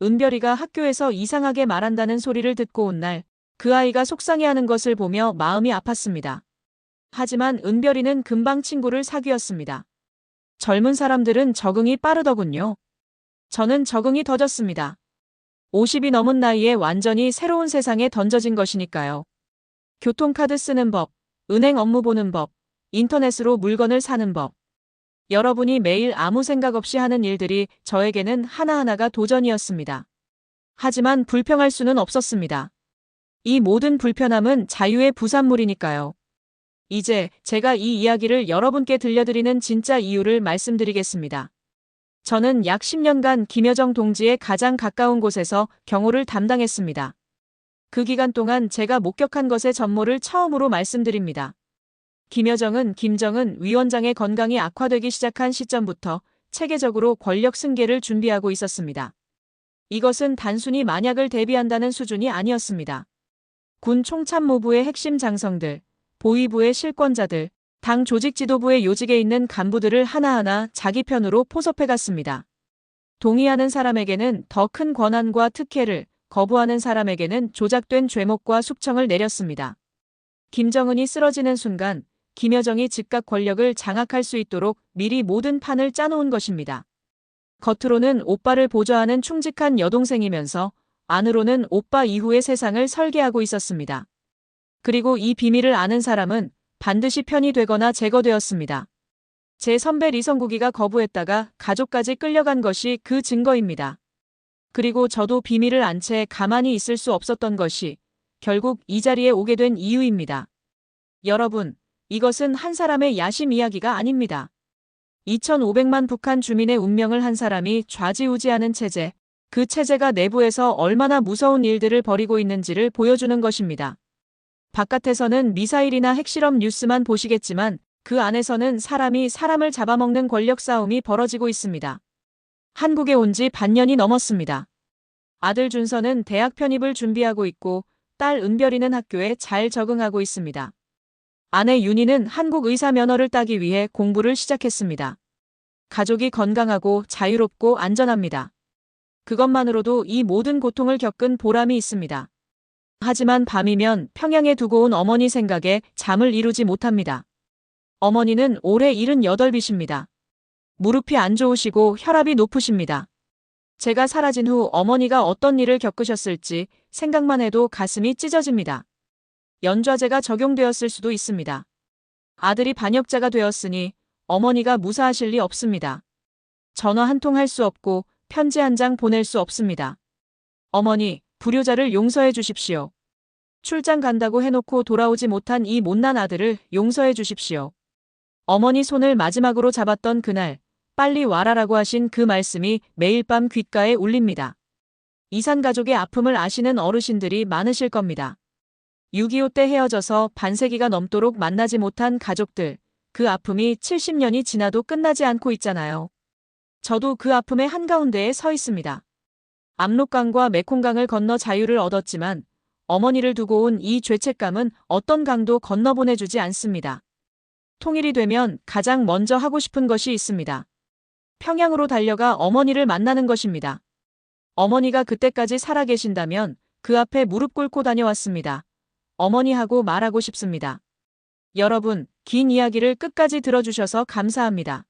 은별이가 학교에서 이상하게 말한다는 소리를 듣고 온 날 그 아이가 속상해하는 것을 보며 마음이 아팠습니다. 하지만 은별이는 금방 친구를 사귀었습니다. 젊은 사람들은 적응이 빠르더군요. 저는 적응이 더뎠습니다. 50이 넘은 나이에 완전히 새로운 세상에 던져진 것이니까요. 교통카드 쓰는 법, 은행 업무 보는 법, 인터넷으로 물건을 사는 법. 여러분이 매일 아무 생각 없이 하는 일들이 저에게는 하나하나가 도전이었습니다. 하지만 불평할 수는 없었습니다. 이 모든 불편함은 자유의 부산물이니까요. 이제 제가 이 이야기를 여러분께 들려드리는 진짜 이유를 말씀드리겠습니다. 저는 약 10년간 김여정 동지의 가장 가까운 곳에서 경호를 담당했습니다. 그 기간 동안 제가 목격한 것의 전모를 처음으로 말씀드립니다. 김여정은 김정은 위원장의 건강이 악화되기 시작한 시점부터 체계적으로 권력 승계를 준비하고 있었습니다. 이것은 단순히 만약을 대비한다는 수준이 아니었습니다. 군 총참모부의 핵심 장성들, 보위부의 실권자들, 당 조직 지도부의 요직에 있는 간부들을 하나하나 자기 편으로 포섭해갔습니다. 동의하는 사람에게는 더 큰 권한과 특혜를, 거부하는 사람에게는 조작된 죄목과 숙청을 내렸습니다. 김정은이 쓰러지는 순간 김여정이 즉각 권력을 장악할 수 있도록 미리 모든 판을 짜놓은 것입니다. 겉으로는 오빠를 보좌하는 충직한 여동생이면서 안으로는 오빠 이후의 세상을 설계하고 있었습니다. 그리고 이 비밀을 아는 사람은 반드시 편이 되거나 제거되었습니다. 제 선배 리성국이가 거부했다가 가족까지 끌려간 것이 그 증거입니다. 그리고 저도 비밀을 안 채 가만히 있을 수 없었던 것이 결국 이 자리에 오게 된 이유입니다. 여러분, 이것은 한 사람의 야심 이야기가 아닙니다. 2,500만 북한 주민의 운명을 한 사람이 좌지우지하는 체제, 그 체제가 내부에서 얼마나 무서운 일들을 벌이고 있는지를 보여주는 것입니다. 바깥에서는 미사일이나 핵실험 뉴스만 보시겠지만 그 안에서는 사람이 사람을 잡아먹는 권력 싸움이 벌어지고 있습니다. 한국에 온 지 반년이 넘었습니다. 아들 준서는 대학 편입을 준비하고 있고 딸 은별이는 학교에 잘 적응하고 있습니다. 아내 윤희는 한국 의사 면허를 따기 위해 공부를 시작했습니다. 가족이 건강하고 자유롭고 안전합니다. 그것만으로도 이 모든 고통을 겪은 보람이 있습니다. 하지만 밤이면 평양에 두고 온 어머니 생각에 잠을 이루지 못합니다. 어머니는 올해 78이십니다. 무릎이 안 좋으시고 혈압이 높으십니다. 제가 사라진 후 어머니가 어떤 일을 겪으셨을지 생각만 해도 가슴이 찢어집니다. 연좌제가 적용되었을 수도 있습니다. 아들이 반역자가 되었으니 어머니가 무사하실 리 없습니다. 전화 한 통 할 수 없고 편지 한 장 보낼 수 없습니다. 어머니, 불효자를 용서해 주십시오. 출장 간다고 해놓고 돌아오지 못한 이 못난 아들을 용서해 주십시오. 어머니 손을 마지막으로 잡았던 그날, 빨리 와라라고 하신 그 말씀이 매일 밤 귓가에 울립니다. 이산 가족의 아픔을 아시는 어르신들이 많으실 겁니다. 6.25 때 헤어져서 반세기가 넘도록 만나지 못한 가족들, 그 아픔이 70년이 지나도 끝나지 않고 있잖아요. 저도 그 아픔의 한가운데에 서 있습니다. 압록강과 메콩강을 건너 자유를 얻었지만 어머니를 두고 온 이 죄책감은 어떤 강도 건너보내주지 않습니다. 통일이 되면 가장 먼저 하고 싶은 것이 있습니다. 평양으로 달려가 어머니를 만나는 것입니다. 어머니가 그때까지 살아계신다면 그 앞에 무릎 꿇고 다녀왔습니다. 어머니하고 말하고 싶습니다. 여러분, 긴 이야기를 끝까지 들어주셔서 감사합니다.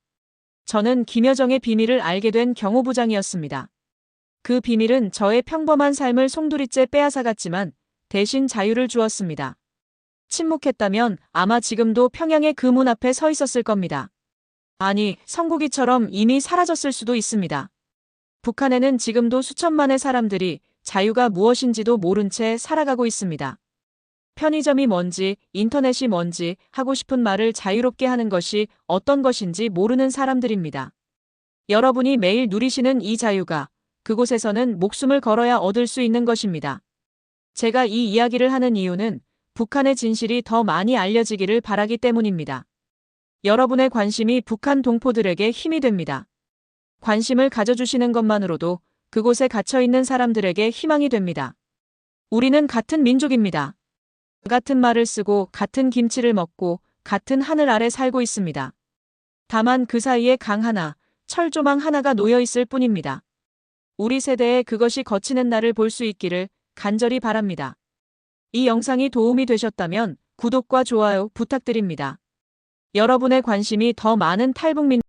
저는 김여정의 비밀을 알게 된 경호부장이었습니다. 그 비밀은 저의 평범한 삶을 송두리째 빼앗아갔지만 대신 자유를 주었습니다. 침묵했다면 아마 지금도 평양의 그 문 앞에 서 있었을 겁니다. 아니, 성국이처럼 이미 사라졌을 수도 있습니다. 북한에는 지금도 수천만의 사람들이 자유가 무엇인지도 모른 채 살아가고 있습니다. 편의점이 뭔지, 인터넷이 뭔지 하고 싶은 말을 자유롭게 하는 것이 어떤 것인지 모르는 사람들입니다. 여러분이 매일 누리시는 이 자유가 그곳에서는 목숨을 걸어야 얻을 수 있는 것입니다. 제가 이 이야기를 하는 이유는 북한의 진실이 더 많이 알려지기를 바라기 때문입니다. 여러분의 관심이 북한 동포들에게 힘이 됩니다. 관심을 가져주시는 것만으로도 그곳에 갇혀있는 사람들에게 희망이 됩니다. 우리는 같은 민족입니다. 같은 말을 쓰고 같은 김치를 먹고 같은 하늘 아래 살고 있습니다. 다만 그 사이에 강 하나, 철조망 하나가 놓여 있을 뿐입니다. 우리 세대에 그것이 거치는 날을 볼 수 있기를 간절히 바랍니다. 이 영상이 도움이 되셨다면 구독과 좋아요 부탁드립니다. 여러분의 관심이 더 많은 탈북민